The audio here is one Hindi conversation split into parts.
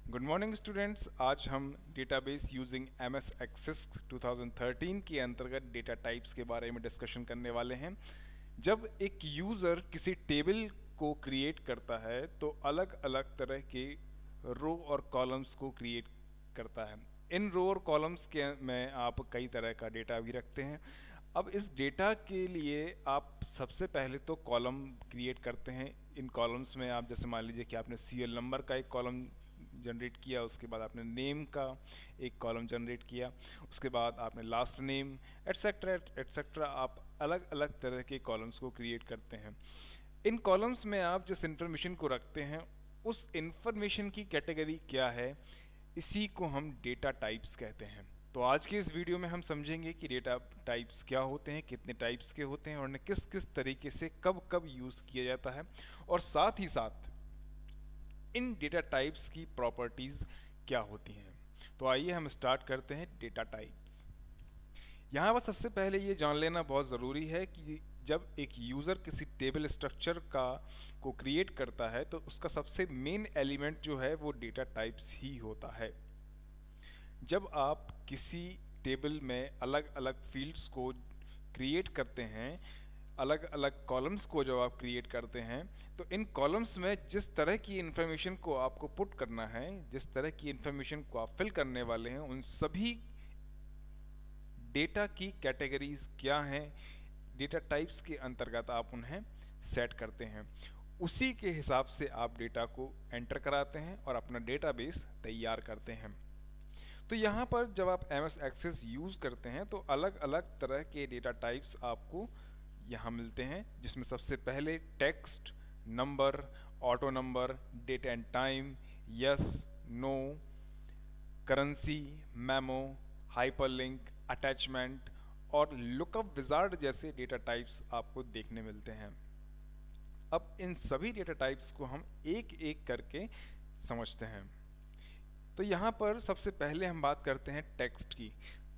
Good morning students. आज हम डेटाबेस यूजिंग MS एक्सेस 2013 के अंतर्गत डेटा टाइप्स के बारे में डिस्कशन करने वाले हैं। जब एक यूज़र किसी टेबल को क्रिएट करता है तो अलग अलग तरह के रो और कॉलम्स को क्रिएट करता है। इन रो और कॉलम्स के में आप कई तरह का डेटा भी रखते हैं। अब इस डेटा के लिए आप सबसे पहले तो कॉलम क्रिएट करते हैं। इन कॉलम्स में आप जैसे मान लीजिए कि आपने सीरियल नंबर का एक कॉलम जनरेट किया, उसके बाद आपने नेम का एक कॉलम जनरेट किया, उसके बाद आपने लास्ट नेम एटसेट्रा एटसेट्रा। आप अलग अलग तरह के कॉलम्स को क्रिएट करते हैं। इन कॉलम्स में आप जिस इंफॉर्मेशन को रखते हैं उस इंफॉर्मेशन की कैटेगरी क्या है, इसी को हम डेटा टाइप्स कहते हैं। तो आज के इस वीडियो में हम समझेंगे कि डेटा टाइप्स क्या होते हैं, कितने टाइप्स के होते हैं और उन्हें किस किस तरीके से कब कब यूज़ किया जाता है, और साथ ही साथ इन डेटा टाइप्स की प्रॉपर्टीज़ क्या होती हैं। तो आइए हम स्टार्ट करते हैं डेटा टाइप्स। यहाँ पर सबसे पहले ये जान लेना बहुत ज़रूरी है कि जब एक यूज़र किसी टेबल स्ट्रक्चर को क्रिएट करता है तो उसका सबसे मेन एलिमेंट जो है वो डेटा टाइप्स ही होता है। जब आप किसी टेबल में अलग अलग फील्ड्स को क्रिएट करते हैं, अलग अलग कॉलम्स को जब आप क्रिएट करते हैं, तो इन कॉलम्स में जिस तरह की इंफॉर्मेशन को आपको पुट करना है, जिस तरह की इंफॉर्मेशन को आप फिल करने वाले हैं, उन सभी डेटा की कैटेगरीज क्या हैं, डेटा टाइप्स के अंतर्गत आप उन्हें सेट करते हैं। उसी के हिसाब से आप डेटा को एंटर कराते हैं और अपना डेटाबेस तैयार करते हैं। तो यहाँ पर जब आप MS एक्सेस यूज़ करते हैं तो अलग अलग तरह के डेटा टाइप्स आपको यहाँ मिलते हैं, जिसमें सबसे पहले text, number, auto number, date and time, yes, no, currency, memo, hyperlink, attachment और लुकअप विजार्ड जैसे डेटा टाइप्स आपको देखने मिलते हैं। अब इन सभी डेटा टाइप्स को हम एक एक करके समझते हैं। तो यहाँ पर सबसे पहले हम बात करते हैं टेक्स्ट की।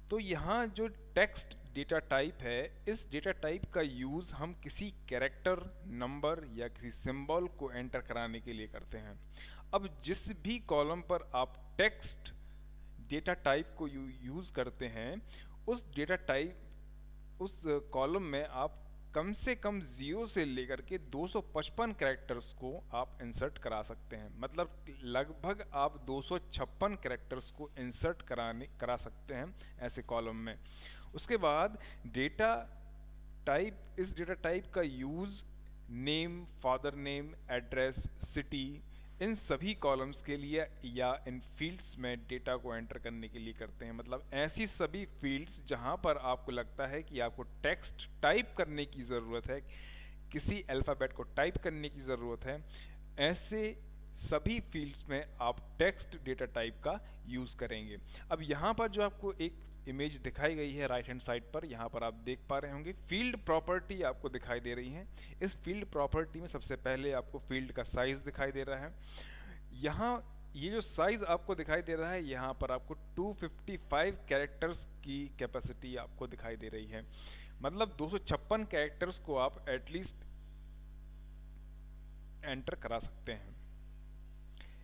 तो यहाँ जो टेक्स्ट डेटा टाइप है, इस डेटा टाइप का यूज़ हम किसी कैरेक्टर, नंबर या किसी सिंबल को एंटर कराने के लिए करते हैं। अब जिस भी कॉलम पर आप टेक्स्ट डेटा टाइप को यूज़ करते हैं, उस डेटा टाइप उस कॉलम में आप कम से कम 0 से लेकर के 255 कैरेक्टर्स को आप इंसर्ट करा सकते हैं। मतलब लगभग आप 256 कैरेक्टर्स को इंसर्ट करा सकते हैं ऐसे कॉलम में। उसके बाद डेटा टाइप, इस डेटा टाइप का use name, father name, address, city, इन सभी कॉलम्स के लिए या इन फील्ड्स में डेटा को एंटर करने के लिए करते हैं। मतलब ऐसी सभी फील्ड्स जहां पर आपको लगता है कि आपको टेक्स्ट टाइप करने की ज़रूरत है, किसी अल्फ़ाबेट को टाइप करने की ज़रूरत है, ऐसे सभी फील्ड्स में आप टेक्स्ट डेटा टाइप का यूज़ करेंगे। अब यहाँ पर जो आपको एक इमेज दिखाई गई है राइट हैंड साइड पर, यहाँ पर आप देख पा रहे होंगे फील्ड प्रॉपर्टी आपको दिखाई दे रही है। इस फील्ड प्रॉपर्टी में सबसे पहले आपको फील्ड का साइज दिखाई दे रहा है। यहाँ ये जो साइज आपको दिखाई दे रहा है, यहाँ पर आपको 255 कैरेक्टर्स की कैपेसिटी आपको दिखाई दे रही है। मतलब 256 कैरेक्टर्स को आप एटलीस्ट एंटर करा सकते हैं।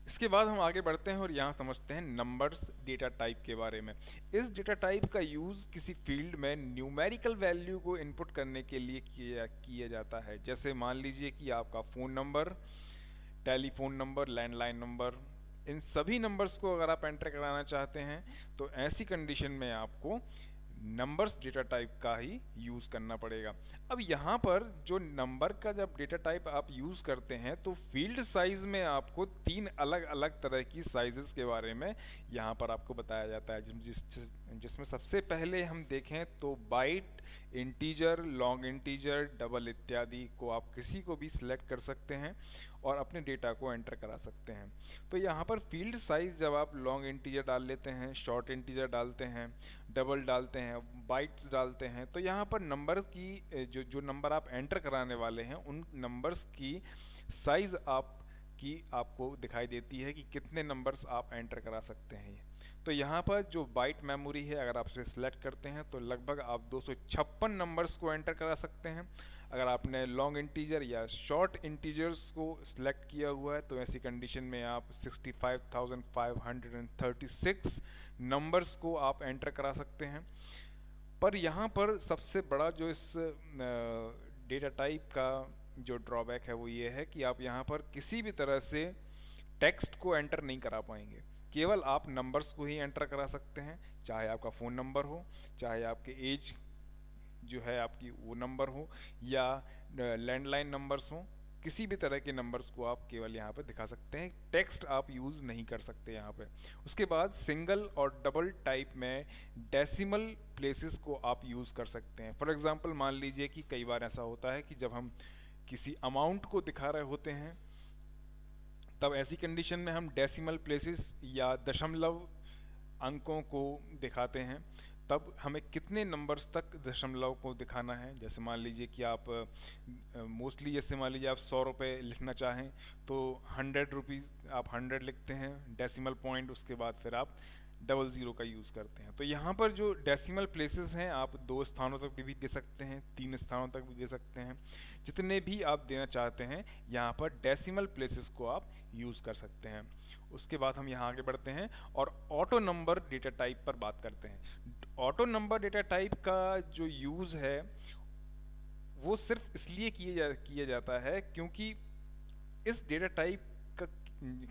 इसके बाद हम आगे बढ़ते हैं और यहाँ समझते हैं नंबर्स डेटा टाइप के बारे में। इस डेटा टाइप का यूज़ किसी फील्ड में न्यूमेरिकल वैल्यू को इनपुट करने के लिए किया जाता है। जैसे मान लीजिए कि आपका phone number, telephone number, landline number, इन सभी नंबर्स को अगर आप एंटर कराना चाहते हैं तो ऐसी कंडीशन में आपको नंबर्स डेटा टाइप का ही यूज़ करना पड़ेगा। अब यहाँ पर जो नंबर का जब डेटा टाइप आप यूज़ करते हैं तो फील्ड साइज में आपको 3 अलग अलग तरह की साइजेस के बारे में यहाँ पर आपको बताया जाता है, जिसमें सबसे पहले हम देखें तो byte, integer, long integer, double इत्यादि को आप किसी को भी सिलेक्ट कर सकते हैं और अपने डेटा को एंटर करा सकते हैं। तो यहाँ पर फील्ड साइज जब आप लॉन्ग इंटीजर डाल लेते हैं, शॉर्ट इंटीजर डालते हैं, डबल डालते हैं, बाइट्स डालते हैं, तो यहाँ पर नंबर की जो नंबर आप एंटर कराने वाले हैं उन नंबर्स की साइज आपको दिखाई देती है कि कितने नंबर्स आप एंटर करा सकते हैं। तो यहाँ पर जो बाइट मेमोरी है, अगर आप इसे सिलेक्ट करते हैं तो लगभग आप 256 नंबर्स को एंटर करा सकते हैं। अगर आपने लॉन्ग इंटीजर या शॉर्ट इंटीजर्स को सिलेक्ट किया हुआ है तो ऐसी कंडीशन में आप 65,536 नंबर्स को आप एंटर करा सकते हैं। पर यहाँ पर सबसे बड़ा जो इस डेटा टाइप का जो ड्रॉबैक है वो ये है कि आप यहाँ पर किसी भी तरह से टेक्स्ट को एंटर नहीं करा पाएंगे, केवल आप नंबर्स को ही एंटर करा सकते हैं, चाहे आपका फ़ोन नंबर हो, चाहे आपके एज जो है आपकी वो नंबर हो, या लैंडलाइन नंबर्स हो, किसी भी तरह के नंबर्स को आप केवल यहाँ पे दिखा सकते हैं, टेक्स्ट आप यूज़ नहीं कर सकते यहाँ पे। उसके बाद सिंगल और डबल टाइप में डेसिमल प्लेसेस को आप यूज़ कर सकते हैं। फॉर एग्जांपल मान लीजिए कि कई बार ऐसा होता है कि जब हम किसी अमाउंट को दिखा रहे होते हैं तब ऐसी कंडीशन में हम डेसिमल प्लेसेस या दशमलव अंकों को दिखाते हैं। तब हमें कितने नंबर्स तक दशमलव को दिखाना है, जैसे मान लीजिए कि आप मोस्टली जैसे मान लीजिए आप 100 रुपये लिखना चाहें तो 100 रुपीज़ आप 100 लिखते हैं डेसिमल पॉइंट, उसके बाद फिर आप 00 का यूज़ करते हैं। तो यहाँ पर जो डेसिमल प्लेसेस हैं आप 2 स्थानों तक भी दे सकते हैं, 3 स्थानों तक भी दे सकते हैं, जितने भी आप देना चाहते हैं यहाँ पर डेसिमल प्लेसेस को आप यूज़ कर सकते हैं। उसके बाद हम यहाँ आगे बढ़ते हैं और ऑटो नंबर डेटा टाइप पर बात करते हैं। ऑटो नंबर डेटा टाइप का जो यूज़ है वो सिर्फ इसलिए किया जाता है क्योंकि इस डेटा टाइप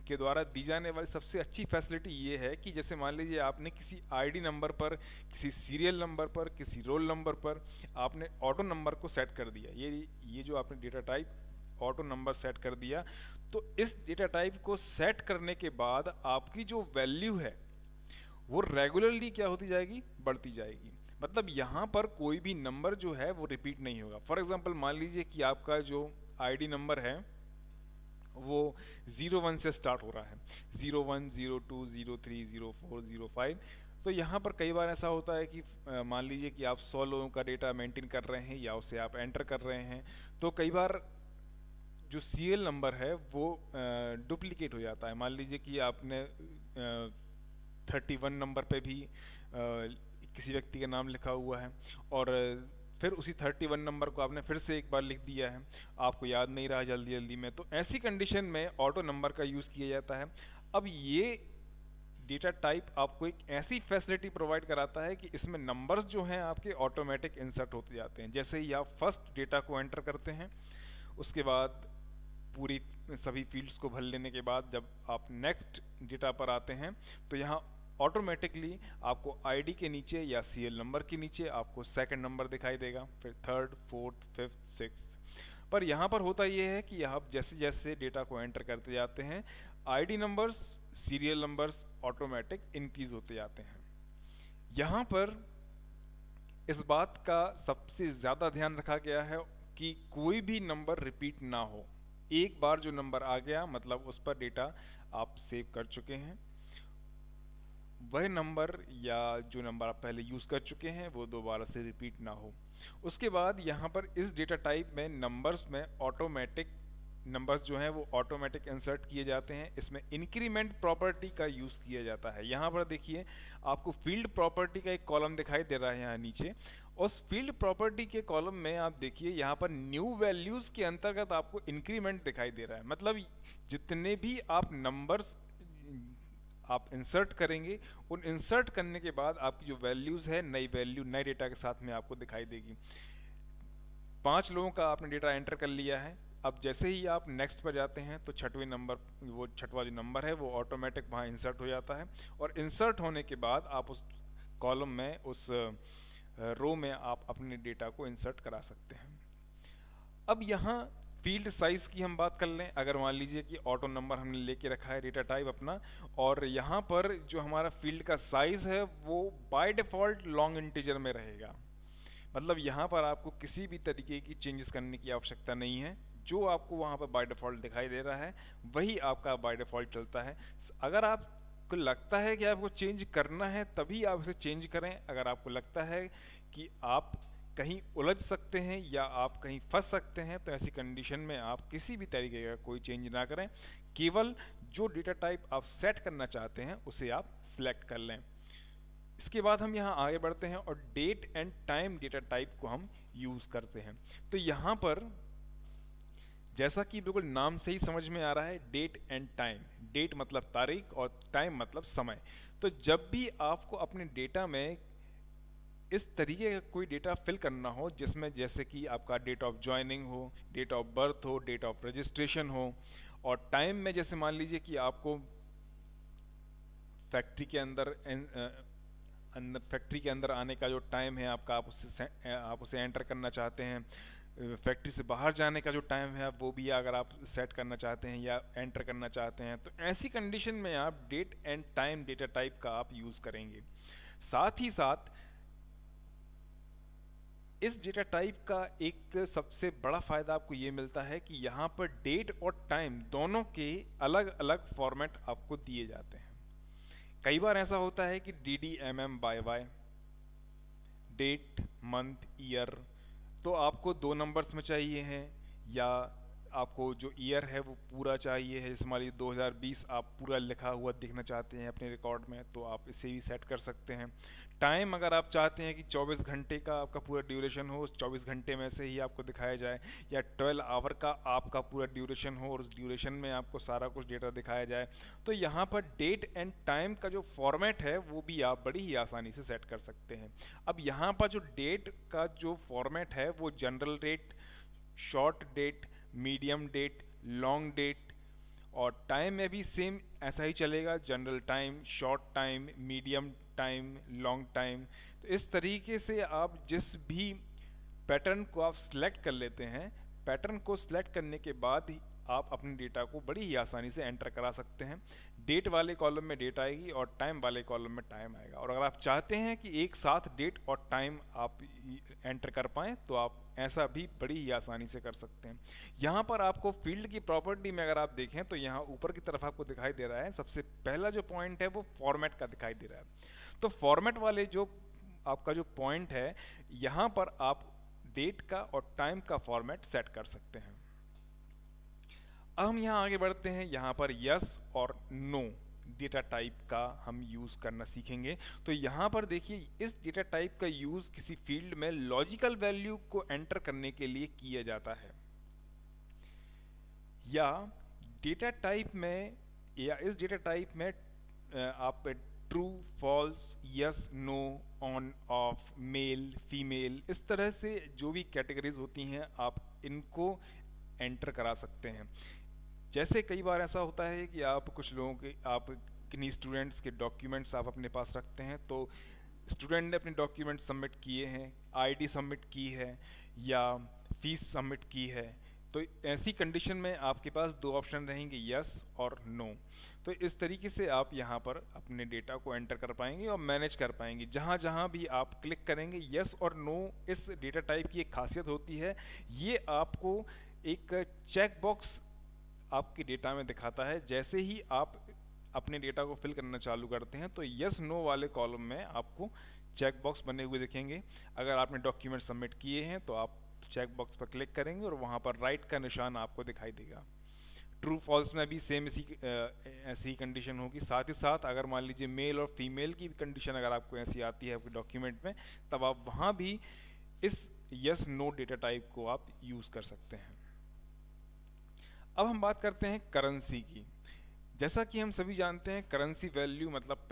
के द्वारा दी जाने वाली सबसे अच्छी फैसिलिटी ये है कि जैसे मान लीजिए आपने किसी आईडी नंबर पर, किसी सीरियल नंबर पर, किसी रोल नंबर पर आपने ऑटो नंबर को सेट कर दिया, ये जो आपने data type auto number set कर दिया, तो इस डेटा टाइप को सेट करने के बाद आपकी जो वैल्यू है वो रेगुलरली क्या होती जाएगी, बढ़ती जाएगी। मतलब यहाँ पर कोई भी नंबर जो है वो रिपीट नहीं होगा। फॉर एग्जांपल मान लीजिए कि आपका जो आईडी नंबर है वो 01 से स्टार्ट हो रहा है, 01, 02, 03, 04, 05। तो यहाँ पर कई बार ऐसा होता है कि मान लीजिए कि आप 100 लोगों का डेटा मेंटेन कर रहे हैं या उसे आप एंटर कर रहे हैं, तो कई बार जो सीरियल नंबर है वो डुप्लीकेट हो जाता है। मान लीजिए कि आपने 31 नंबर पे भी किसी व्यक्ति का नाम लिखा हुआ है और फिर उसी 31 नंबर को आपने फिर से एक बार लिख दिया है, आपको याद नहीं रहा जल्दी में, तो ऐसी कंडीशन में ऑटो नंबर का यूज़ किया जाता है। अब ये डेटा टाइप आपको एक ऐसी फैसिलिटी प्रोवाइड कराता है कि इसमें नंबर्स जो हैं आपके ऑटोमेटिक इंसर्ट होते जाते हैं। जैसे ही आप फर्स्ट डेटा को एंटर करते हैं, उसके बाद पूरी सभी फील्ड्स को भर लेने के बाद जब आप नेक्स्ट डेटा पर आते हैं तो यहाँ ऑटोमेटिकली आपको आईडी के नीचे या सीरियल नंबर के नीचे आपको सेकंड नंबर दिखाई देगा, फिर थर्ड, फोर्थ, फिफ्थ, सिक्स्थ। पर यहाँ पर होता ये है कि आप जैसे जैसे डेटा को एंटर करते जाते हैं ID numbers, serial numbers automatic increase होते जाते हैं। यहाँ पर इस बात का सबसे ज़्यादा ध्यान रखा गया है कि कोई भी नंबर रिपीट ना हो। एक बार जो नंबर आ गया मतलब उस पर डेटा आप सेव कर चुके हैं, वह नंबर या जो नंबर आप पहले यूज़ कर चुके हैं वो दोबारा से रिपीट ना हो। उसके बाद यहाँ पर इस डेटा टाइप में नंबर्स में ऑटोमेटिक नंबर्स जो हैं वो ऑटोमेटिक इंसर्ट किए जाते हैं। इसमें इंक्रीमेंट प्रॉपर्टी का यूज़ किया जाता है। यहाँ पर देखिए आपको फील्ड प्रॉपर्टी का एक कॉलम दिखाई दे रहा है यहाँ नीचे। उस फील्ड प्रॉपर्टी के कॉलम में आप देखिए यहाँ पर न्यू वैल्यूज़ के अंतर्गत आपको इंक्रीमेंट दिखाई दे रहा है। मतलब जितने भी आप नंबर्स आप इंसर्ट करेंगे, उन इंसर्ट करने के बाद आपकी जो वैल्यूज़ है नई वैल्यू नए डेटा के साथ में आपको दिखाई देगी। 5 लोगों का आपने डेटा एंटर कर लिया है। अब जैसे ही आप नेक्स्ट पर जाते हैं तो छठवां जो नंबर है वो ऑटोमेटिक वहाँ इंसर्ट हो जाता है और इंसर्ट होने के बाद आप उस कॉलम में, उस रो में आप अपने डेटा को इंसर्ट करा सकते हैं। अब यहाँ फील्ड साइज की हम बात कर लें। अगर मान लीजिए कि ऑटो नंबर हमने लेके रखा है डेटा टाइप अपना, और यहाँ पर जो हमारा फील्ड का साइज है वो बाय डिफ़ॉल्ट लॉन्ग इंटीजर में रहेगा। मतलब यहाँ पर आपको किसी भी तरीके की चेंजेस करने की आवश्यकता नहीं है। जो आपको वहाँ पर बाय डिफ़ॉल्ट दिखाई दे रहा है वही आपका बाय डिफ़ॉल्ट चलता है। अगर आपको लगता है कि आपको चेंज करना है तभी आप इसे चेंज करें। अगर आपको लगता है कि आप कहीं उलझ सकते हैं या आप कहीं फंस सकते हैं तो ऐसी कंडीशन में आप किसी भी तरीके का कोई चेंज ना करें, केवल जो डेटा टाइप आप सेट करना चाहते हैं उसे आप सिलेक्ट कर लें। इसके बाद हम यहाँ आगे बढ़ते हैं और date and time data type को हम यूज करते हैं। तो यहाँ पर जैसा कि बिल्कुल नाम से ही समझ में आ रहा है, डेट एंड टाइम, डेट मतलब तारीख और टाइम मतलब समय। तो जब भी आपको अपने डेटा में इस तरीके का कोई डेटा फिल करना हो जिसमें जैसे कि आपका डेट ऑफ ज्वाइनिंग हो, डेट ऑफ बर्थ हो, डेट ऑफ रजिस्ट्रेशन हो, और टाइम में जैसे मान लीजिए कि आपको फैक्ट्री के अंदर आने का जो टाइम है आपका, आप उसे एंटर करना चाहते हैं। फैक्ट्री से बाहर जाने का जो टाइम है वो भी अगर आप सेट करना चाहते हैं या एंटर करना चाहते हैं, तो ऐसी कंडीशन में आप date and time data type का आप यूज करेंगे। साथ ही साथ इस डेटा टाइप का एक सबसे बड़ा फायदा आपको ये मिलता है कि यहाँ पर डेट और टाइम दोनों के अलग अलग फॉर्मेट आपको दिए जाते हैं। कई बार ऐसा होता है कि DDMM डेट, मंथ, ईयर, तो आपको 2 नंबर्स में चाहिए हैं, या आपको जो ईयर है वो पूरा चाहिए है। जैसे मान लीजिए 2020 आप पूरा लिखा हुआ देखना चाहते हैं अपने रिकॉर्ड में, तो आप इसे भी सेट कर सकते हैं। टाइम अगर आप चाहते हैं कि 24 घंटे का आपका पूरा ड्यूरेशन हो, उस 24 घंटे में से ही आपको दिखाया जाए, या 12 आवर का आपका पूरा ड्यूरेशन हो और उस ड्यूरेशन में आपको सारा कुछ डेटा दिखाया जाए, तो यहाँ पर डेट एंड टाइम का जो फॉर्मेट है वो भी आप बड़ी ही आसानी से सेट कर सकते हैं। अब यहाँ पर जो डेट का जो फॉर्मेट है वो general date, short date, medium date, long date, और टाइम में भी सेम ऐसा ही चलेगा, general time, short time, medium time, long time. तो इस तरीके से आप जिस भी पैटर्न को आप सिलेक्ट कर लेते हैं, पैटर्न को सिलेक्ट करने के बाद ही आप अपने डेटा को बड़ी ही आसानी से एंटर करा सकते हैं। डेट वाले कॉलम में डेट आएगी और टाइम वाले कॉलम में टाइम आएगा, और अगर आप चाहते हैं कि एक साथ डेट और टाइम आप एंटर कर पाएं तो आप ऐसा भी बड़ी ही आसानी से कर सकते हैं। यहाँ पर आपको फील्ड की प्रॉपर्टी में अगर आप देखें तो यहाँ ऊपर की तरफ आपको दिखाई दे रहा है, सबसे पहला जो पॉइंट है वो फॉर्मेट का दिखाई दे रहा है। तो फॉर्मेट वाले जो आपका जो पॉइंट है, यहाँ पर आप डेट का और टाइम का फॉर्मेट सेट कर सकते हैं। अब हम यहाँ आगे बढ़ते हैं, यहाँ पर यस और नो डेटा टाइप का हम यूज करना सीखेंगे। तो यहाँ पर देखिए, इस डेटा टाइप का यूज किसी फील्ड में लॉजिकल वैल्यू को एंटर करने के लिए किया जाता है, या डेटा टाइप में, या इस डेटा टाइप में आप true, false, yes, no, on, off, male, female, इस तरह से जो भी कैटेगरीज होती हैं आप इनको एंटर करा सकते हैं। जैसे कई बार ऐसा होता है कि आप कुछ लोगों के, आप किन्हीं स्टूडेंट्स के डॉक्यूमेंट्स आप अपने पास रखते हैं, तो स्टूडेंट ने अपने डॉक्यूमेंट सबमिट किए हैं, आईडी सबमिट की है या फीस सबमिट की है, तो ऐसी कंडीशन में आपके पास 2 ऑप्शन रहेंगे, यस और नो। तो इस तरीके से आप यहाँ पर अपने डेटा को एंटर कर पाएंगे और मैनेज कर पाएंगे। जहाँ जहाँ भी आप क्लिक करेंगे यस और नो, इस डेटा टाइप की एक खासियत होती है, ये आपको एक चेक बॉक्स आपके डेटा में दिखाता है। जैसे ही आप अपने डेटा को फिल करना चालू करते हैं तो यस नो वाले कॉलम में आपको चेक बॉक्स बने हुए दिखेंगे। अगर आपने डॉक्यूमेंट सबमिट किए हैं तो आप चेक बॉक्स पर क्लिक करेंगे और वहाँ पर राइट का निशान आपको दिखाई देगा। ट्रू फॉल्स में भी सेम ऐसी ही कंडीशन होगी। साथ ही साथ अगर मान लीजिए मेल और फीमेल की कंडीशन अगर आपको ऐसी आती है आपके डॉक्यूमेंट में, तब आप वहाँ भी इस यस नो डेटा टाइप को आप यूज़ कर सकते हैं। अब हम बात करते हैं करेंसी की। जैसा कि हम सभी जानते हैं, करेंसी वैल्यू मतलब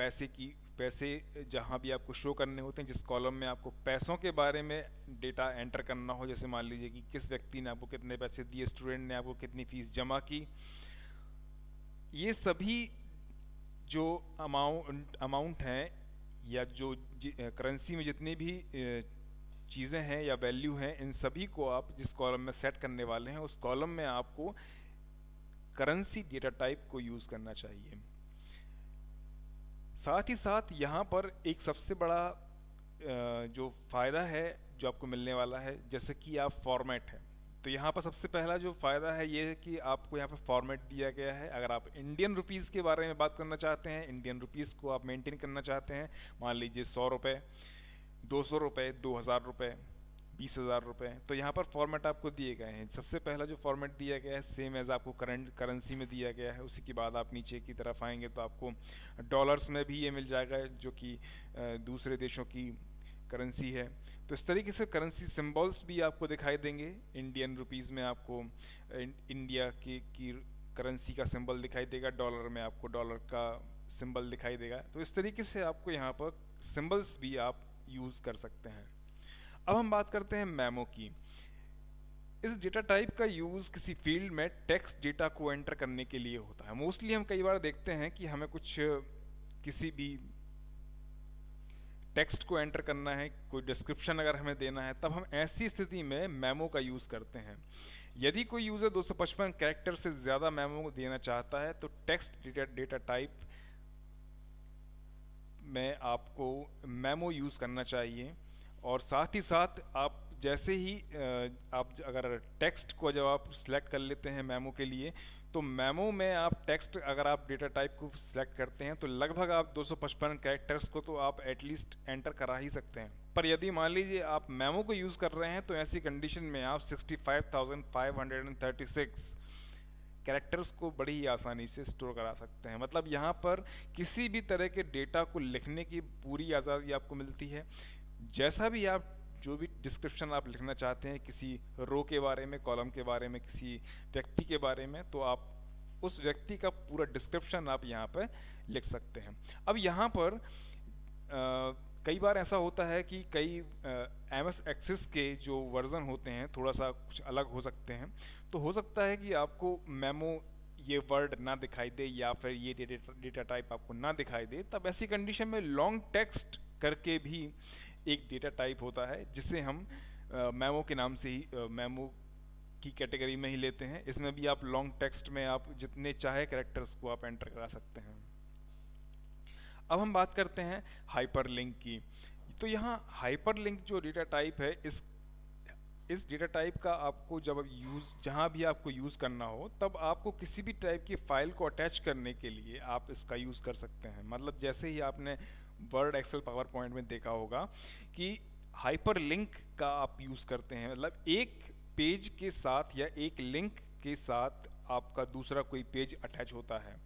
पैसे जहाँ भी आपको शो करने होते हैं, जिस कॉलम में आपको पैसों के बारे में डेटा एंटर करना हो, जैसे मान लीजिए कि किस व्यक्ति ने आपको कितने पैसे दिए, स्टूडेंट ने आपको कितनी फीस जमा की, ये सभी जो अमाउंट हैं या जो करेंसी में जितनी भी चीज़ें हैं या वैल्यू हैं, इन सभी को आप जिस कॉलम में सेट करने वाले हैं उस कॉलम में आपको करेंसी डेटा टाइप को यूज करना चाहिए। साथ ही साथ यहाँ पर एक सबसे बड़ा जो फायदा है जो आपको मिलने वाला है, जैसे कि आप फॉर्मेट है, तो यहाँ पर सबसे पहला जो फायदा है ये है कि आपको यहाँ पर फॉर्मेट दिया गया है। अगर आप इंडियन रुपीस के बारे में बात करना चाहते हैं, इंडियन रुपीस को आप मेंटेन करना चाहते हैं, मान लीजिए 100 रुपये, 200 रुपये, 2000 रुपये, 20,000 रुपये। तो यहाँ पर फॉर्मेट आपको दिए गए हैं। सबसे पहला जो फॉर्मेट दिया गया है सेम एज आपको करंट करेंसी में दिया गया है। उसी के बाद आप नीचे की तरफ आएंगे तो आपको डॉलर्स में भी ये मिल जाएगा, जो कि दूसरे देशों की करेंसी है। तो इस तरीके से करेंसी सिंबल्स भी आपको दिखाई देंगे। इंडियन रुपीज़ में आपको इंडिया की करेंसी का सिंबल दिखाई देगा, डॉलर में आपको डॉलर का सिंबल दिखाई देगा। तो इस तरीके से आपको यहाँ पर सिंबल्स भी आप यूज़ कर सकते हैं। अब हम बात करते हैं मेमो की। इस डेटा टाइप का यूज़ किसी फील्ड में टेक्स्ट डेटा को एंटर करने के लिए होता है। मोस्टली हम कई बार देखते हैं कि हमें किसी भी टेक्स्ट को एंटर करना है, कोई डिस्क्रिप्शन अगर हमें देना है, तब हम ऐसी स्थिति में मेमो का यूज़ करते हैं। यदि कोई यूज़र 255 कैरेक्टर से ज़्यादा मेमो देना चाहता है तो टेक्स्ट डेटा टाइप में आपको मेमो यूज़ करना चाहिए। और साथ ही साथ आप जैसे ही आप अगर टेक्स्ट को जब आप सिलेक्ट कर लेते हैं मेमो के लिए, तो मेमो में आप टेक्स्ट अगर आप डेटा टाइप को सिलेक्ट करते हैं तो लगभग आप 255 कैरेक्टर्स को तो आप एटलीस्ट एंटर करा ही सकते हैं। पर यदि मान लीजिए आप मेमो को यूज़ कर रहे हैं तो ऐसी कंडीशन में आप 65,536 कैरेक्टर्स को बड़ी ही आसानी से स्टोर करा सकते हैं। मतलब यहाँ पर किसी भी तरह के डेटा को लिखने की पूरी आज़ादी आपको मिलती है। जैसा भी आप जो भी डिस्क्रिप्शन आप लिखना चाहते हैं किसी रो के बारे में, कॉलम के बारे में, किसी व्यक्ति के बारे में, तो आप उस व्यक्ति का पूरा डिस्क्रिप्शन आप यहाँ पर लिख सकते हैं। अब यहाँ पर कई बार ऐसा होता है कि कई MS एक्सेस के जो वर्जन होते हैं थोड़ा सा कुछ अलग हो सकते हैं। तो हो सकता है कि आपको मेमो ये वर्ड ना दिखाई दे या फिर ये डेटा टाइप आपको ना दिखाई दे। तब ऐसी कंडीशन में लॉन्ग टेक्स्ट करके भी एक डेटा टाइप होता है जिसे हम मेमो के नाम से ही मेमो की कैटेगरी में ही लेते हैं। इसमें भी आप लॉन्ग टेक्स्ट में आप जितने चाहे कैरेक्टर्स को आप एंटर करा सकते हैं। अब हम बात करते हैं हाइपरलिंक की। तो यहाँ हाइपरलिंक जो डेटा टाइप है, इस डेटा टाइप का आपको जब जहाँ भी आपको यूज़ करना हो तब आपको किसी भी टाइप की फाइल को अटैच करने के लिए आप इसका यूज़ कर सकते हैं। मतलब जैसे ही आपने वर्ड, एक्सेल, पावर पॉइंट में देखा होगा कि हाइपरलिंक का आप यूज़ करते हैं। मतलब एक पेज के साथ या एक लिंक के साथ आपका दूसरा कोई पेज अटैच होता है।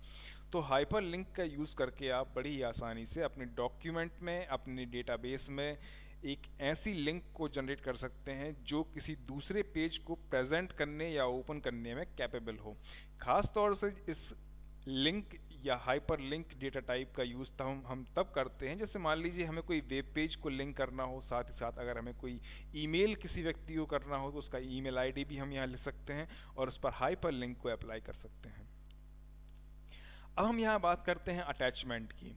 तो हाइपरलिंक का यूज़ करके आप बड़ी ही आसानी से अपने डॉक्यूमेंट में, अपने डेटाबेस में एक ऐसी लिंक को जनरेट कर सकते हैं जो किसी दूसरे पेज को प्रेजेंट करने या ओपन करने में कैपेबल हो। खास तौर से इस लिंक या हाइपरलिंक डेटा टाइप का यूज़ हम तब करते हैं जैसे मान लीजिए हमें कोई वेब पेज को लिंक करना हो, साथ ही साथ अगर हमें कोई ईमेल किसी व्यक्ति को करना हो तो उसका ईमेल आईडी भी हम यहाँ लिख सकते हैं और उस पर हाइपरलिंक को अप्लाई कर सकते हैं। अब हम यहाँ बात करते हैं अटैचमेंट की।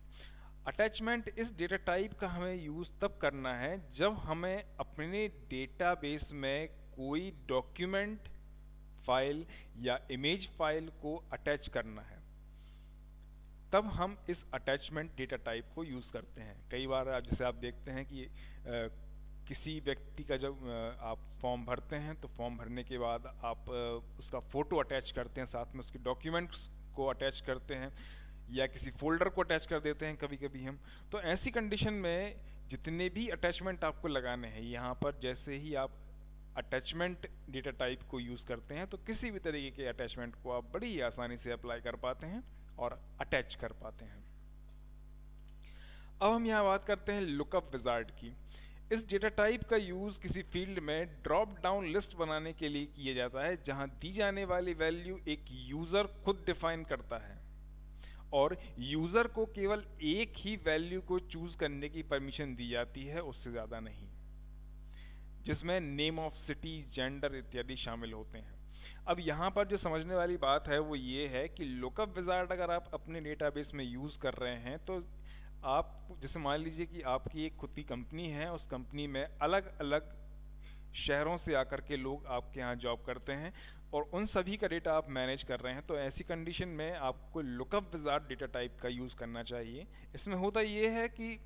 अटैचमेंट इस डेटा टाइप का हमें यूज़ तब करना है जब हमें अपने डेटाबेस में कोई डॉक्यूमेंट फाइल या इमेज फाइल को अटैच करना है, तब हम इस अटैचमेंट डेटा टाइप को यूज़ करते हैं। कई बार जैसे आप देखते हैं कि किसी व्यक्ति का जब आप फॉर्म भरते हैं तो फॉर्म भरने के बाद आप उसका फ़ोटो अटैच करते हैं, साथ में उसके डॉक्यूमेंट्स को अटैच करते हैं या किसी फोल्डर को अटैच कर देते हैं कभी कभी हम। तो ऐसी कंडीशन में जितने भी अटैचमेंट आपको लगाने हैं, यहाँ पर जैसे ही आप अटैचमेंट डेटा टाइप को यूज़ करते हैं तो किसी भी तरीके के अटैचमेंट को आप बड़ी ही आसानी से अप्लाई कर पाते हैं और अटैच कर पाते हैं। अब हम यहाँ बात करते हैं लुकअप विजार्ड की। इस डेटा टाइप का यूज़ किसी फील्ड में ड्रॉप डाउन लिस्ट बनाने के लिए किया जाता है जहां दी जाने वाली वैल्यू एक यूज़र खुद डिफाइन करता है और यूज़र को केवल एक ही वैल्यू को चूज करने की परमिशन दी जाती है, उससे ज़्यादा नहीं, जिसमें नेम ऑफ सिटी, जेंडर इत्यादि शामिल होते हैं। अब यहाँ पर जो समझने वाली बात है वो ये है कि लुकअप विजार्ड अगर आप अपने डेटाबेस में यूज़ कर रहे हैं तो आप जैसे मान लीजिए कि आपकी एक खुद की कंपनी है, उस कंपनी में अलग अलग शहरों से आकर के लोग आपके यहाँ जॉब करते हैं और उन सभी का डेटा आप मैनेज कर रहे हैं। तो ऐसी कंडीशन में आपको लुकअप विजार्ड डेटा टाइप का यूज़ करना चाहिए। इसमें होता ये है कि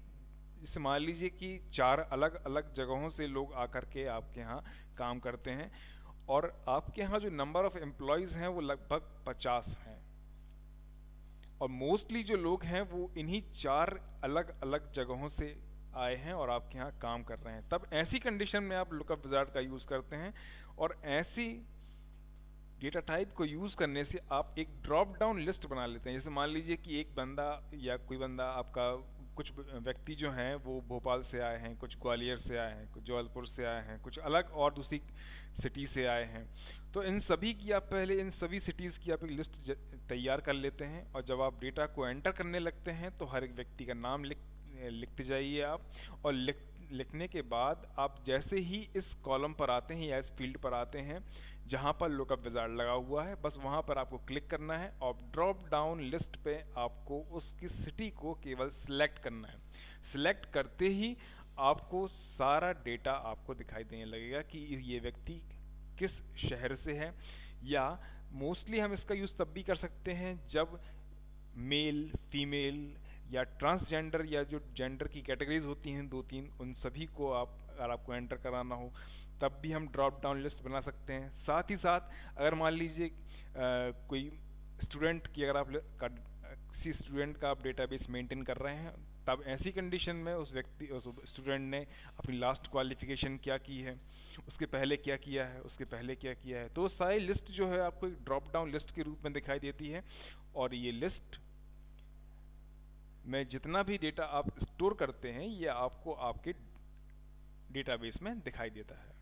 जैसे मान लीजिए कि 4 अलग अलग जगहों से लोग आकर के आपके यहाँ काम करते हैं और आपके यहाँ जो नंबर ऑफ एम्प्लॉयज़ हैं वो लगभग 50 हैं और मोस्टली जो लोग हैं वो इन्हीं 4 अलग अलग जगहों से आए हैं और आपके यहाँ काम कर रहे हैं, तब ऐसी कंडीशन में आप लुकअप विजार्ड का यूज़ करते हैं। और ऐसी डेटा टाइप को यूज़ करने से आप एक ड्रॉप डाउन लिस्ट बना लेते हैं। जैसे मान लीजिए कि एक बंदा या कोई बंदा आपका, कुछ व्यक्ति जो हैं वो भोपाल से आए हैं, कुछ ग्वालियर से आए हैं, कुछ जबलपुर से आए हैं, कुछ अलग और दूसरी सिटी से आए हैं। तो इन सभी की आप पहले इन सभी सिटीज़ की आप एक लिस्ट तैयार कर लेते हैं, और जब आप डेटा को एंटर करने लगते हैं तो हर एक व्यक्ति का नाम लिखते जाइए आप। और लिखने के बाद आप जैसे ही इस कॉलम पर आते हैं या इस फील्ड पर आते हैं जहां पर लुकअप विजार्ड लगा हुआ है, बस वहां पर आपको क्लिक करना है और ड्रॉप डाउन लिस्ट पे आपको उसकी सिटी को केवल सिलेक्ट करना है। सिलेक्ट करते ही आपको सारा डेटा आपको दिखाई देने लगेगा कि ये व्यक्ति किस शहर से है। या मोस्टली हम इसका यूज़ तब भी कर सकते हैं जब मेल, फीमेल या ट्रांसजेंडर या जो जेंडर की कैटेगरीज होती हैं 2-3, उन सभी को अगर आपको एंटर कराना हो तब भी हम ड्रॉप डाउन लिस्ट बना सकते हैं। साथ ही साथ अगर मान लीजिए कोई स्टूडेंट की, अगर आप किसी स्टूडेंट का आप डेटाबेस मेंटेन कर रहे हैं, तब ऐसी कंडीशन में उस स्टूडेंट ने अपनी लास्ट क्वालिफिकेशन क्या की है, उसके पहले क्या किया है, उसके पहले क्या किया है, तो सारी लिस्ट जो है आपको एक ड्रॉप डाउन लिस्ट के रूप में दिखाई देती है। और ये लिस्ट में जितना भी डेटा आप स्टोर करते हैं ये आपको आपके डेटाबेस में दिखाई देता है।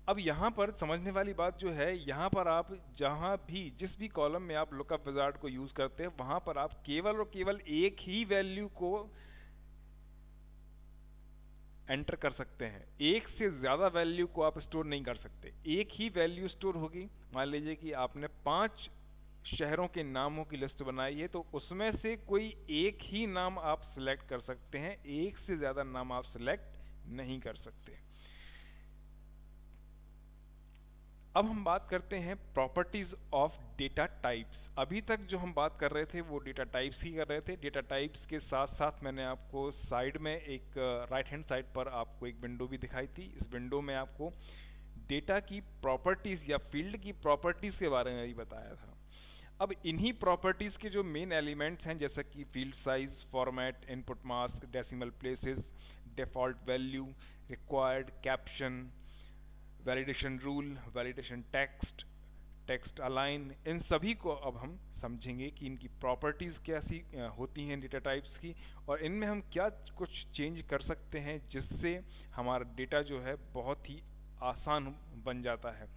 अब यहाँ पर समझने वाली बात जो है, यहाँ पर आप जहाँ भी जिस भी कॉलम में आप लुकअप विजार्ड को यूज़ करते हैं वहाँ पर आप केवल और केवल एक ही वैल्यू को एंटर कर सकते हैं। एक से ज़्यादा वैल्यू को आप स्टोर नहीं कर सकते। एक ही वैल्यू स्टोर होगी। मान लीजिए कि आपने 5 शहरों के नामों की लिस्ट बनाई है, तो उसमें से कोई एक ही नाम आप सिलेक्ट कर सकते हैं, एक से ज़्यादा नाम आप सिलेक्ट नहीं कर सकते। अब हम बात करते हैं प्रॉपर्टीज ऑफ डेटा टाइप्स। अभी तक जो हम बात कर रहे थे वो डेटा टाइप्स ही कर रहे थे। डेटा टाइप्स के साथ साथ मैंने आपको साइड में एक राइट हैंड साइड पर आपको एक विंडो भी दिखाई थी। इस विंडो में आपको डेटा की प्रॉपर्टीज या फील्ड की प्रॉपर्टीज के बारे में भी बताया था। अब इन्हीं प्रॉपर्टीज के जो मेन एलिमेंट्स हैं, जैसा कि field size, format, input mask, decimal places, default value, required, caption, validation rule, validation text, text align, इन सभी को अब हम समझेंगे कि इनकी प्रॉपर्टीज़ कैसी होती हैं डेटा टाइप्स की, और इनमें हम क्या कुछ चेंज कर सकते हैं जिससे हमारा डेटा जो है बहुत ही आसान बन जाता है।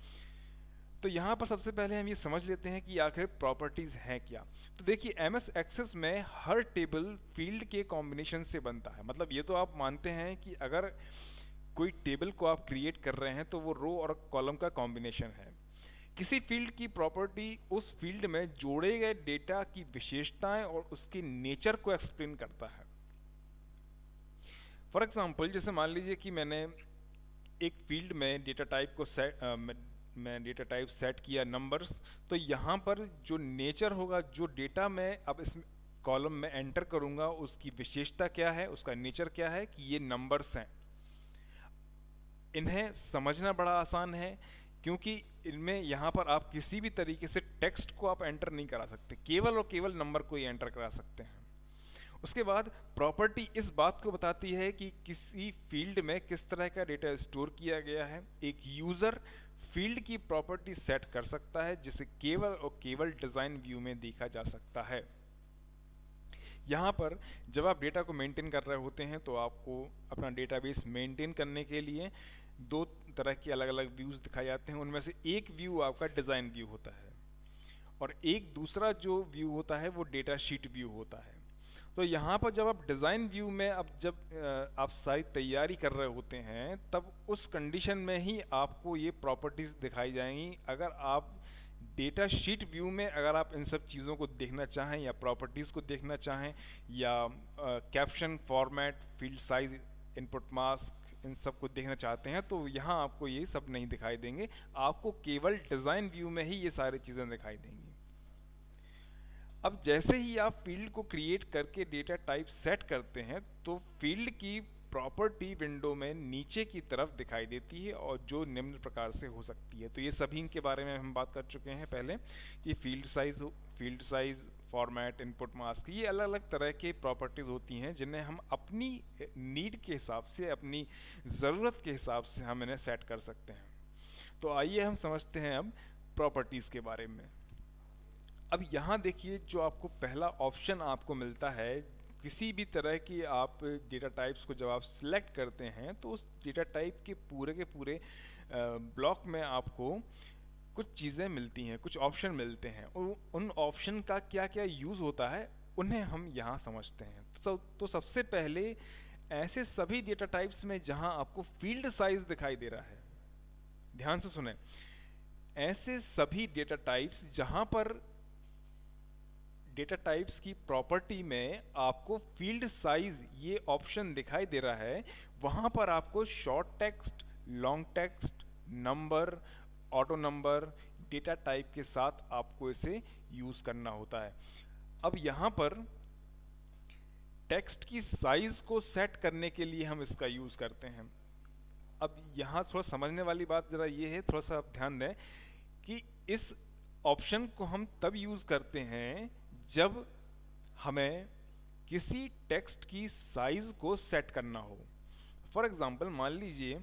तो यहाँ पर सबसे पहले हम ये समझ लेते हैं कि आखिर प्रॉपर्टीज़ हैं क्या। तो देखिए, एमएस एक्सेस में हर टेबल फील्ड के कॉम्बिनेशन से बनता है। मतलब ये तो आप मानते हैं कि अगर कोई टेबल को आप क्रिएट कर रहे हैं तो वो रो और कॉलम का कॉम्बिनेशन है। किसी फील्ड की प्रॉपर्टी उस फील्ड में जोड़े गए डेटा की विशेषताएं और उसके नेचर को एक्सप्लेन करता है। फॉर एग्जांपल, जैसे मान लीजिए कि मैंने एक फील्ड में डेटा टाइप को मैं डेटा टाइप सेट किया नंबर्स, तो यहाँ पर जो नेचर होगा, जो डेटा मैं अब इस कॉलम में एंटर करूंगा, उसकी विशेषता क्या है, उसका नेचर क्या है कि ये नंबर्स हैं। इन्हें समझना बड़ा आसान है क्योंकि इनमें यहाँ पर आप किसी भी तरीके से टेक्स्ट को आप एंटर नहीं करा सकते, केवल और केवल नंबर को ही एंटर करा सकते हैं। उसके बाद प्रॉपर्टी इस बात को बताती है कि किसी फील्ड में किस तरह का डेटा स्टोर किया गया है। एक यूजर फील्ड की प्रॉपर्टी सेट कर सकता है जिसे केवल और केवल डिजाइन व्यू में देखा जा सकता है। यहाँ पर जब आप डेटा को मेंटेन कर रहे होते हैं तो आपको अपना डेटाबेस मेंटेन करने के लिए 2 तरह की अलग अलग व्यूज दिखाए जाते हैं। उनमें से एक व्यू आपका डिजाइन व्यू होता है और एक दूसरा जो व्यू होता है वो डेटा शीट व्यू होता है। तो यहाँ पर जब आप डिजाइन व्यू में जब आप सारी तैयारी कर रहे होते हैं, तब उस कंडीशन में ही आपको ये प्रॉपर्टीज दिखाई जाएंगी। अगर आप डेटा शीट व्यू में अगर आप इन सब चीज़ों को देखना चाहें या प्रॉपर्टीज़ को देखना चाहें या caption, format, field size, input mask, इन सब को देखना चाहते हैं, तो यहाँ आपको ये सब नहीं दिखाई देंगे। आपको केवल डिज़ाइन व्यू में ही ये सारी चीज़ें दिखाई देंगी। अब जैसे ही आप फील्ड को क्रिएट करके डेटा टाइप सेट करते हैं तो फील्ड की प्रॉपर्टी विंडो में नीचे की तरफ दिखाई देती है और जो निम्न प्रकार से हो सकती है। तो ये सभी के बारे में हम बात कर चुके हैं पहले कि field size, format, input mask, ये अलग अलग तरह के प्रॉपर्टीज़ होती हैं जिन्हें हम अपनी नीड के हिसाब से, अपनी ज़रूरत के हिसाब से हम इन्हें सेट कर सकते हैं। तो आइए हम समझते हैं अब प्रॉपर्टीज़ के बारे में। अब यहाँ देखिए, जो आपको पहला ऑप्शन आपको मिलता है, किसी भी तरह की आप डेटा टाइप्स को जब आप सिलेक्ट करते हैं तो उस डेटा टाइप के पूरे ब्लॉक में आपको कुछ चीज़ें मिलती हैं, कुछ ऑप्शन मिलते हैं, और उन ऑप्शन का क्या क्या यूज़ होता है उन्हें हम यहाँ समझते हैं। तो सबसे पहले ऐसे सभी डेटा टाइप्स में जहाँ आपको फील्ड साइज दिखाई दे रहा है, ध्यान से सुने, ऐसे सभी डेटा टाइप्स जहाँ पर डेटा टाइप्स की प्रॉपर्टी में आपको फील्ड साइज ये ऑप्शन दिखाई दे रहा है, वहाँ पर आपको short text, long text, number, auto number, data type के साथ आपको इसे यूज करना होता है। अब यहाँ पर टेक्स्ट की साइज को सेट करने के लिए हम इसका यूज करते हैं। अब यहाँ थोड़ा समझने वाली बात जरा ये है, थोड़ा सा आप ध्यान दें कि इस ऑप्शन को हम तब यूज करते हैं जब हमें किसी टेक्स्ट की साइज को सेट करना हो। फॉर एग्जाम्पल, मान लीजिए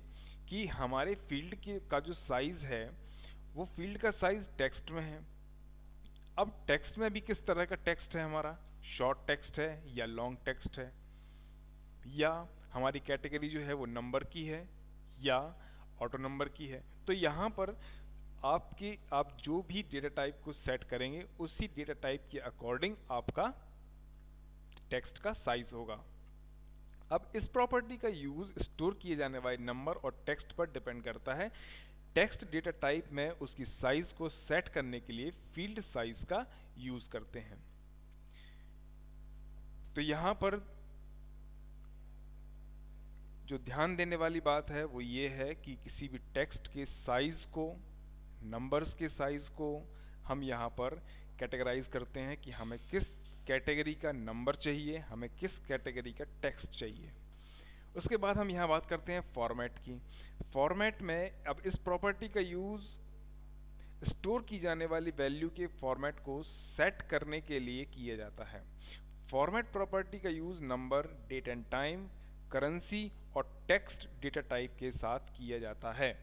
कि हमारे फील्ड का जो साइज है वो फील्ड का साइज टेक्स्ट में है। अब टेक्स्ट में भी किस तरह का टेक्स्ट है हमारा, शॉर्ट टेक्स्ट है या लॉन्ग टेक्स्ट है, या हमारी कैटेगरी जो है वो नंबर की है या ऑटो नंबर की है। तो यहाँ पर आप जो भी डेटा टाइप को सेट करेंगे उसी डेटा टाइप के अकॉर्डिंग आपका टेक्स्ट का साइज होगा। अब इस प्रॉपर्टी का यूज स्टोर किए जाने वाले नंबर और टेक्स्ट पर डिपेंड करता है। टेक्स्ट डेटा टाइप में उसकी साइज को सेट करने के लिए फील्ड साइज का यूज करते हैं। तो यहां पर जो ध्यान देने वाली बात है वो ये है कि किसी भी टेक्स्ट के साइज को, नंबर्स के साइज को हम यहाँ पर कैटेगराइज करते हैं कि हमें किस कैटेगरी का नंबर चाहिए, हमें किस कैटेगरी का टेक्स्ट चाहिए। उसके बाद हम यहाँ बात करते हैं फॉर्मेट की। फॉर्मेट में अब इस प्रॉपर्टी का यूज स्टोर की जाने वाली वैल्यू के फॉर्मेट को सेट करने के लिए किया जाता है। फॉर्मेट प्रॉपर्टी का use number, date and time, currency और टेक्स्ट डेटा टाइप के साथ किया जाता है।